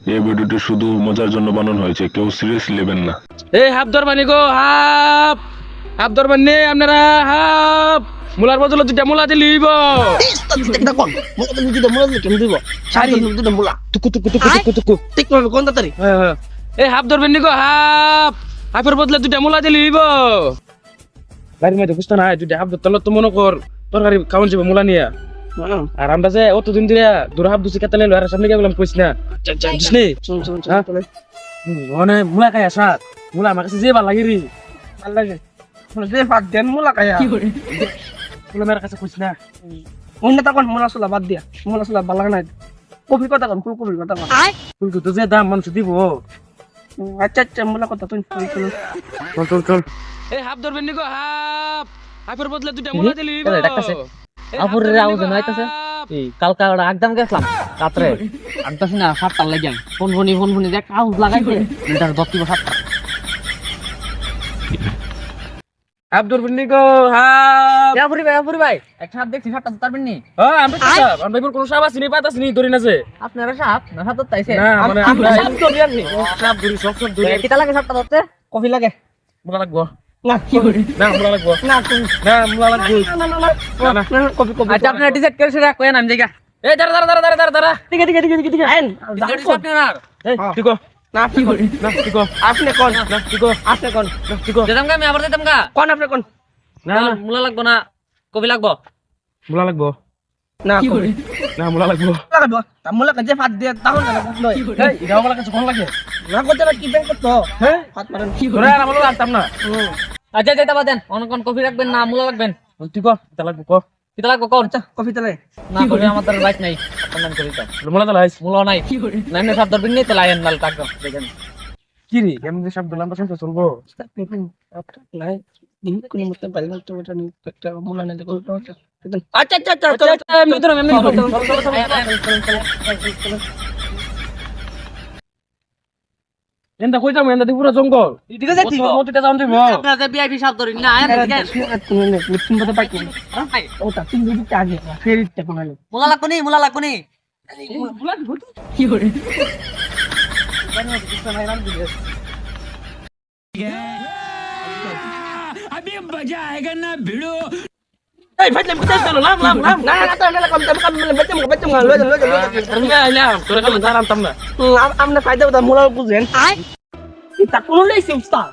এই ভিডিওটি শুধু মজার জন্য বানানো হয়েছে, কেউ সিরিয়াস নেবেন না। এই হাফ ধরবানি গো, হাফ হাফ ধরবানি আপনারা, হাফ মুলার বদলে দুইটা মুলা দিয়ে লিব। এই হাফ ধরবেন গো, হাফ হাফের বদলে দুইটা মুলা দিয়ে লিব। গাড়ির মধ্যে বুঝতো না, দুইটা হাফ ধরতে তো মনে কর তরকারি খাওয়ান যাবে মুলা নিয়ে। আর আমরা যে অতদিন ধরে দূর হাফ দুসি কাতালে আর সামনে গিয়ে বললাম কইস না মানে মুলা খাই আসা মুলা আমার কাছে যে ভালো লাগে রে, ভালো লাগে যে ভাত দেন মুলা খাই মুলা আমার কাছে কইস না। অন্য তখন মুলা সোলা বাদ দিয়া, মুলা সোলা ভালো লাগে না। কফি কথা কন, ফুলকপির কথা কন। ফুলকপি তো যে দাম মানুষ দিব। আচ্ছা আচ্ছা মুলা কথা তুই চল চল চল। এই হাফ ধরবেন নি গো, হাফ হাফের বদলে দুইটা মুলা দিলি। আপুর আওয়াজ নাইতাছে এই কালকা একদম গেছলাম রাত্রে আনতাছি না 7টা লাগিয়া ফোন ফোনি দেখ আউজ লাগাইছে লিটার 10 7টা আব্দুর বিন্নি গো, হাফ আপুরি ভাই এক সাপ দেখছি 7টা তারবেন নি আমরা তো সাপ আমরা কোন সাপ আসিনি পাতাসনি ধরি না যে আপনারা সাপ না সাপ তাইছে না মানে আমরা সাপ তো দিয়ানি সাপ ধরি সব ধরি। কিটা লাগে 7টা ধরতে কফি লাগে মুলা লাগবো না কি করি না মুলা লাগবো না না মুলা লাগবো না কফি আচ্ছা আপনারা ডিসাইড করেছে রাখেন আমি জায়গা এই দাঁড়া ঠিক আইন আপনারা এই ঠিকো না কি করি না ঠিকো আপনি কোন না ঠিকো আপনি কোন না ঠিকো যেতাম আমি আবার যেতাম গা কোন আপনি কোন না মুলা লাগবো না কফি লাগবো মুলা লাগবো না কি করি না মুলা লাগবো লাগবো মুলা কাজে ফাট দিয়ে তাহলে না নয় এই এটা আমার কাছে কোন লাগে না করতে না কি ব্যাংক করতে হ্যাঁ হাত মারেন কি ধরে আর আমরা আনতাম না। আচ্ছা যেটা বাদেন কোন কফি রাখবেন না মুলা রাখবেন ঠিকো এটা লাগবো কো কিটা লাগবো কোন কফি তালে না কফি আমাদের বাইক নাই আপনার কফি তো মুলা তো লাইস মুলা নাই কি করি নাই না সব ধরবেন নি তাহলে আইন নাল টাকা দেখেন কি রে কেমন সব দিলাম তো শুনতে চলবো নাই দিন কোন মতে পাইলাম তো এটা নি একটা মুলা নাই দেখো আচ্ছা আচ্ছা আচ্ছা চলো এমনি ধরো এন্ডা কই যাম এন্ডা পুরো জঙ্গল এদিকে যাচ্ছি মতিটা যাম তুমি আপনারা ভিআইপি সব ধরেন না আয় মিটিং মতে পাই ওটা তিন দিন আগে ফেরিতে কোন হলো মুলা লাগবো নি কি করে अभी मजा आएगा ना भिड़ो। এই ভাইলে কোথায় চলো লাম না তো না কম বেচম না তোরা কাল জানতাম না আমনে ফায়দা দাও মুলা বুঝেন এটা কোন লইছে উস্তাদ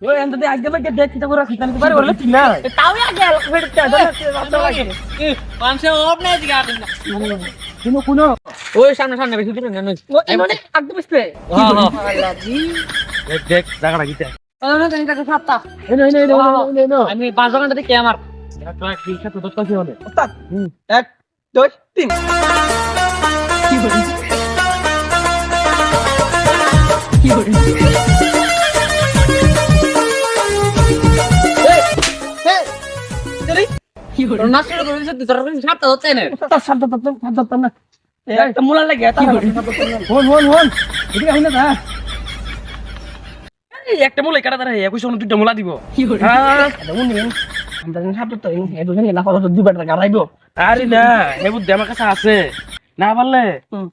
ওই এন্ডা দে আগে বাগে দেখ কিটা করে খিতান পারে বলে ঠিক না তাও আগে ফেরতে দাও পাঁচশো অফ নাই দিগা কোন ওই সামনে বেশি দূরে না ওই মানে একদম স্প্রে হ্যাঁ হ্যাঁ আল্লাহ জি দেখ জায়গাটা কিটা না জানি টাকা সাতটা এই আমি 5 ঘন্টা থেকে আমার একটা কিটা তো দত্ত কি হবে উস্তাদ 1 2 3 কি করে কি করে কি করে নাচতে করে তোর সাতটা হচ্ছে না শব্দ না একটা মুলা লাগে তা হন এদিকে আইনা দা এই একটা মুলা কাটা দাঁড়ায় একই সঙ্গে দুইটা মুলা দিব কি করে হ্যাঁ মুনিন আমরা সাতটা তো এই দুজন না হলো দুই বাটা গারাইবো আরে না হে বুদ্ধি আমার কাছে আছে না পারলে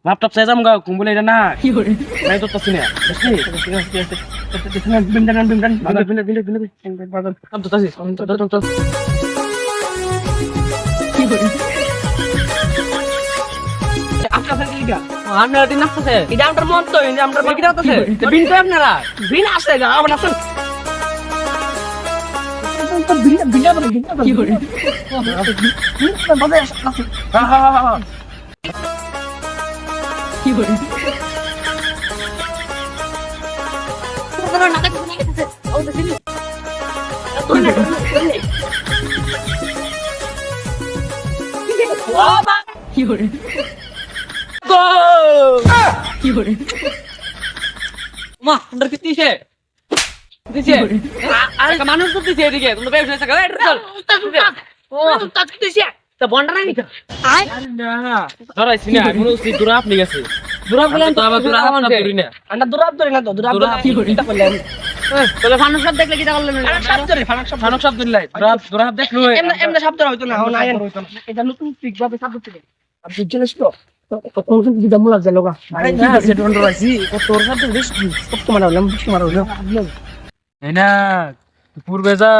ল্যাপটপ চাই যাম গা কুম্বলে এটা না কি করে নাই তো তসি না চল কি করে আপনার কাছে কি গা আপনারা দিন আসছে এটা আমার মন তো এই আমরা বাকি রাখতেছে বিন তো আপনারা বিন আসছে গা আমরা আসল কি করে কি করে কি করে কি করে মা তোর কি দিছে দিছে আরে মানুষ তো দিছে এদিকে তুমি বেশ হয়েছে গা চল ও তাত দিছে তা বন্ডা নাই তো আয় না ধরাইছি না মনে হচ্ছে দুরা আপনি গেছে দুরাব বলেন তো দুরা আপনি ধরি না আমরা দুরাব ধরি না তো দুরাব কি করি এটা করলেন তাহলে ফানুস সব দেখলে কি করলেন ফানক শব্দ দিলাই দুরা দেখলো এমনি এমনি শব্দ হইতো না না এটা নতুন ট্রিক ভাবে শব্দ থেকে আপনি জিনিস তো কোন কোন দিদা মুলা গেল গা আরে না সে ডন্ড রাইছি ও তোর সাথে বেশি কত মারালাম বেশি মারালাম এই না পূর্বে যা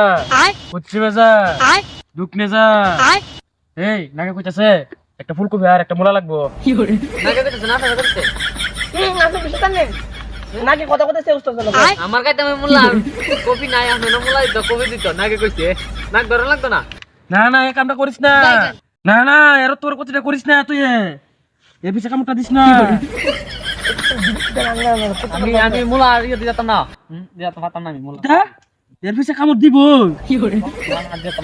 পশ্চিমে যা দক্ষিণে যা এই নাকে কইতাছে একটা ফুলকপি আর একটা মূলা লাগবো নাকে কইতাছে না নাকে কইতাছে আপনি বেশি জানেন নাকি কথা কথা সে উস্তাদ গেল আমার কাছে আমি মূলা কপি নাই আমি না মূলা দিত কপি দিত নাকে কইছে নাক ধরে লাগতো না না না এই কামটা করিস না না না এর তোর কথাটা করিস না তুই এ পিছে কামটা দিস না আমি মূলা আর ইয়ে দিতাম না দিতাম পারতাম না আমি মূলা এর পিছে কামড় দিব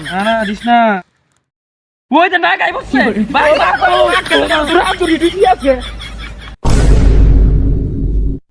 না না দিস না ওই যে না গাই বসছে বাই বাই